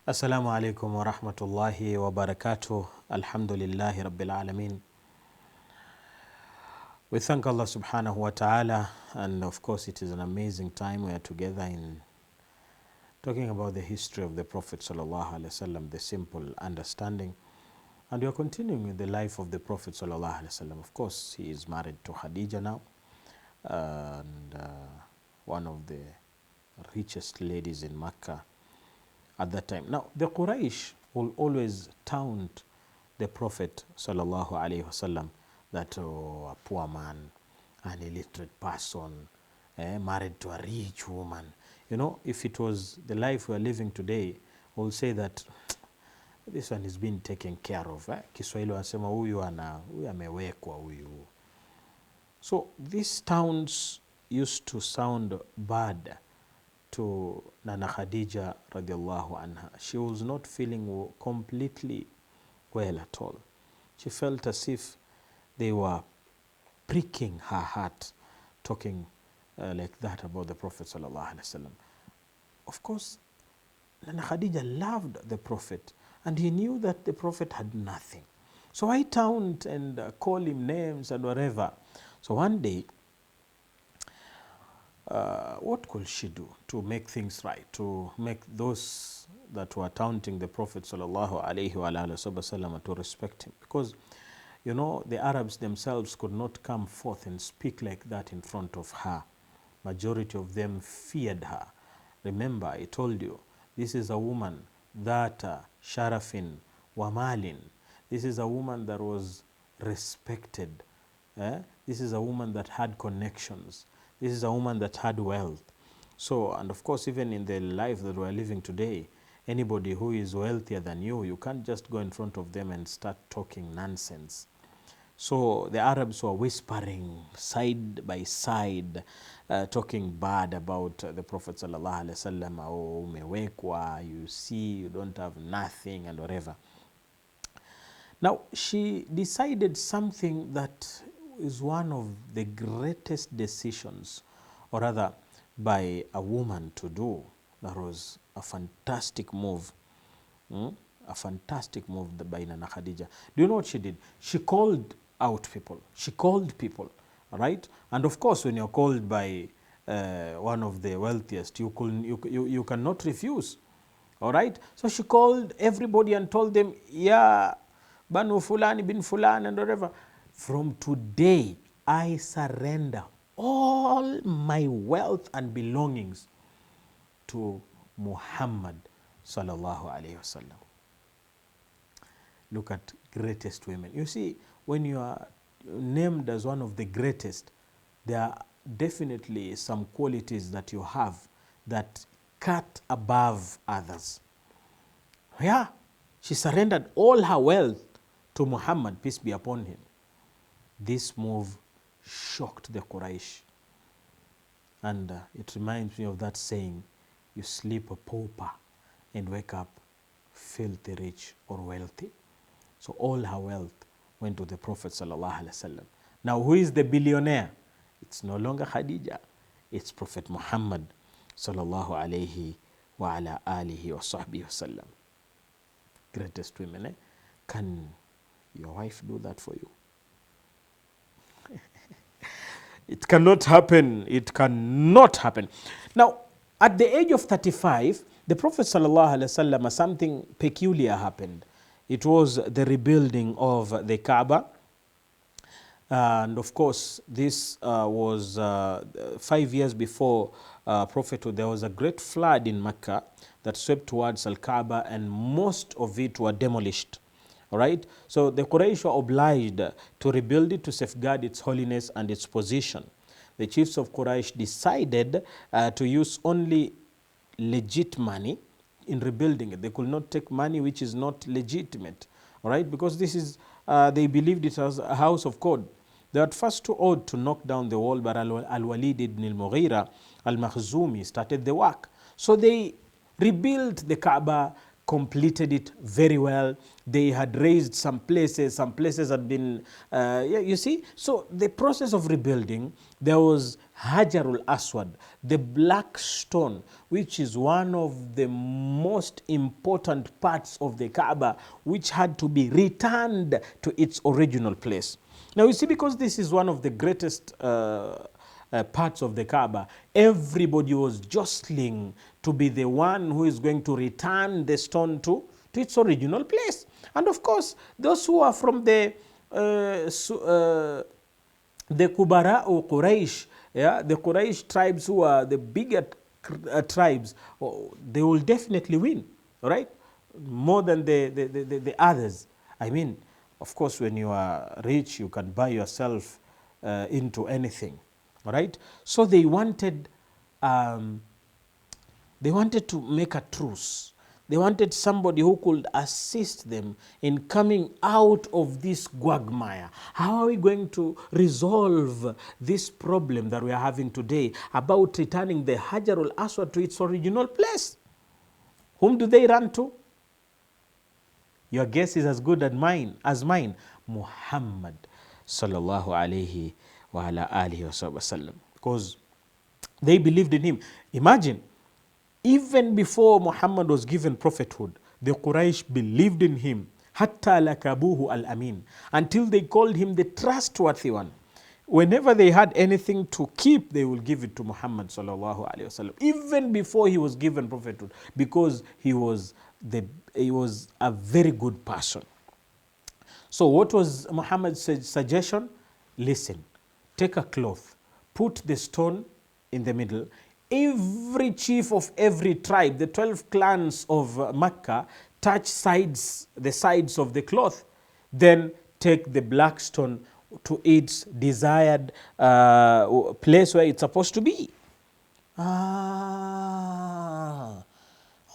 Assalamu alaikum wa rahmatullahi wa barakatuh. Alhamdulillahi rabbil alamin. We thank Allah subhanahu wa ta'ala, and of course it is an amazing time we are together in talking about the history of the Prophet sallallahu alaihi wasallam, the simple understanding. And we are continuing with the life of the Prophet sallallahu alaihi wasallam. Of course, he is married to Khadija now, and one of the richest ladies in Mecca at that time. Now, the Quraysh will always taunt the Prophet sallallahu alaihi wasallam that a poor man, an illiterate person, married to a rich woman. You know, if it was the life we are living today, we'll say that this one is being taken care of. Kiswahili wanasema huyu amewekwa huyu. So these towns used to sound bad to Nana Khadija radiallahu anha. She was not feeling completely well at all. She felt as if they were pricking her heart, talking like that about the Prophet sallallahu alaihi wasallam. Of course, Nana Khadija loved the Prophet, and he knew that the Prophet had nothing. So I taunt and call him names and whatever. So one day, what could she do to make things right, to make those that were taunting the Prophet sallallahu alaihi wasallam to respect him? Because, you know, the Arabs themselves could not come forth and speak like that in front of her. Majority of them feared her. Remember, I told you, this is a woman that sharafin wa malin. This is a woman that was respected. This is a woman that had connections. This is a woman that had wealth. So, and of course, even in the life that we're living today, anybody who is wealthier than you can't just go in front of them and start talking nonsense. So the Arabs were whispering side by side, talking bad about the Prophet sallallahu alaihi wasallam. Oh, umewekwa, you see, you don't have nothing and whatever. Now, she decided something that is one of the greatest decisions, or rather by a woman to do. That was a fantastic move. A fantastic move by Nana Khadija. Do you know what she did? She called out people. She called people, right? And of course, when you're called by one of the wealthiest, you cannot refuse, all right? So she called everybody and told them, yeah, Banu Fulani bin Fulan and whatever, from today, I surrender all my wealth and belongings to Muhammad sallallahu alayhi wasallam. Look at greatest women. You see, when you are named as one of the greatest, there are definitely some qualities that you have that cut above others. Yeah, she surrendered all her wealth to Muhammad, peace be upon him. This move shocked the Quraysh. And it reminds me of that saying, you sleep a pauper and wake up filthy rich or wealthy. So all her wealth went to the Prophet sallallahu alaihi wasallam. Now, who is the billionaire? It's no longer Khadija. It's Prophet Muhammad sallallahu alaihi wa ala alihi wa sahbihi wasallam. Greatest women, eh? Can your wife do that for you? It cannot happen. It cannot happen. Now, at the age of 35, the Prophet sallallahu alaihi wasallam, something peculiar happened. It was the rebuilding of the Kaaba. And of course, this was 5 years before prophethood. There was a great flood in Mecca that swept towards Al-Kaaba, and most of it were demolished. All right? So the Quraysh were obliged to rebuild it to safeguard its holiness and its position. The chiefs of Quraysh decided to use only legit money in rebuilding it. They could not take money which is not legitimate, all right, because this is, they believed it as a house of God. They had first to odd to knock down the wall, but Al-Walid ibn al-Mughira al-Makhzumi started the work. So they rebuilt the Kaaba, completed it very well. They had raised some places had been, you see. So the process of rebuilding, there was Hajarul Aswad, the black stone, which is one of the most important parts of the Kaaba, which had to be returned to its original place. Now you see, because this is one of the greatest parts of the Kaaba, everybody was jostling to be the one who is going to return the stone to its original place. And of course, those who are from the Kubara or Quraysh, yeah, the Quraysh tribes, who are the bigger tribes, they will definitely win, right? More than the others. I mean, of course, when you are rich, you can buy yourself into anything, right? So they wanted to make a truce. They wanted somebody who could assist them in coming out of this quagmire. How are we going to resolve this problem that we are having today about returning the Hajarul Aswad to its original place? Whom do they run to? Your guess is as good as mine. Muhammad sallallahu alayhi wa ala alihi wa sallam. Because they believed in him. Imagine, even before Muhammad was given prophethood, the Quraysh believed in him. Hatta lakabuhu al-amin, until they called him the trustworthy one. Whenever they had anything to keep, they will give it to Muhammad sallallahu alaihi wasallam, even before he was given prophethood, because he was a very good person. So what was Muhammad's suggestion? Listen, take a cloth, put the stone in the middle. Every chief of every tribe, the 12 clans of Mecca, touch the sides of the cloth. Then take the black stone to its desired place where it's supposed to be.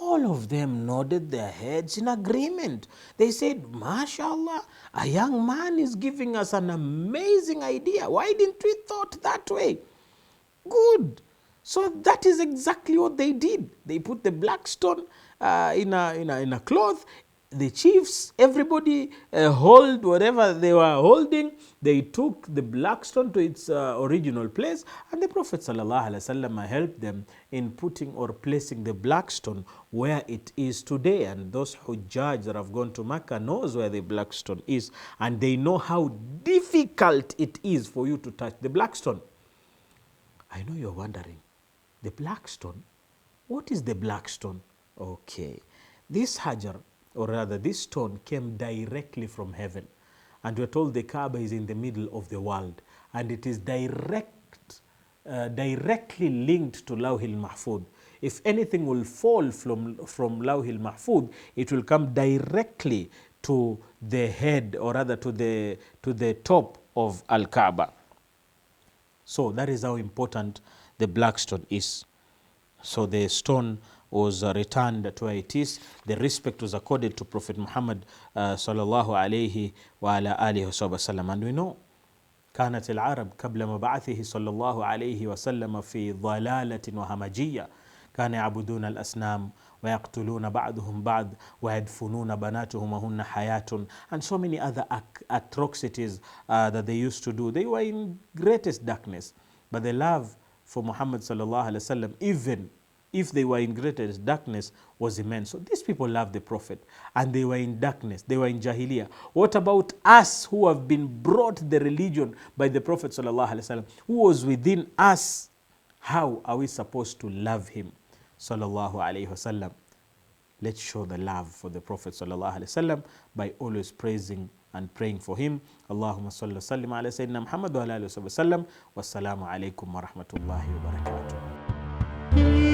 All of them nodded their heads in agreement. They said, MashaAllah, a young man is giving us an amazing idea. Why didn't we thought that way? Good. So that is exactly what they did. They put the black stone in a cloth. The chiefs, everybody hold whatever they were holding. They took the black stone to its original place, and the Prophet ﷺ helped them in putting or placing the black stone where it is today. And those Hujjaj that have gone to Mecca knows where the black stone is, and they know how difficult it is for you to touch the black stone. I know you're wondering, the black stone? What is the black stone? Okay, this Hajar, or rather this stone, came directly from heaven. And we're told the Kaaba is in the middle of the world, and it is directly linked to Lawhil Mahfud. If anything will fall from Lawhil Mahfud, it will come directly to the head, or rather to the top of Al-Kaaba. So that is how important the black stone is. So the stone was returned to where it is. The respect was accorded to Prophet Muhammad sallallahu alayhi wa ala alihi wa sallam. And we know, كانت العرب قبل مبعثه صلى الله عليه وسلم في ضلالة وهمجية. كان يعبدون الأصنام ويقتلون بعضهم بعض ويدفنون بناتهم وهن حياة, and so many other atrocities that they used to do. They were in greatest darkness, but the love for Muhammad sallallahu alaihi wasallam, even if they were in greatest darkness, was immense. So these people loved the Prophet, and they were in darkness, they were in Jahiliyyah. What about us who have been brought the religion by the Prophet sallallahu alaihi wasallam, who was within us? How are we supposed to love him sallallahu alaihi wasallam? Let's show the love for the Prophet sallallahu alaihi wasallam by always praising and praying for him. Allahumma salli wa sallim ala Sayyidina Muhammad wa ala alihi wa sallam. Wassalamu alaikum wa rahmatullahi wa barakatuh.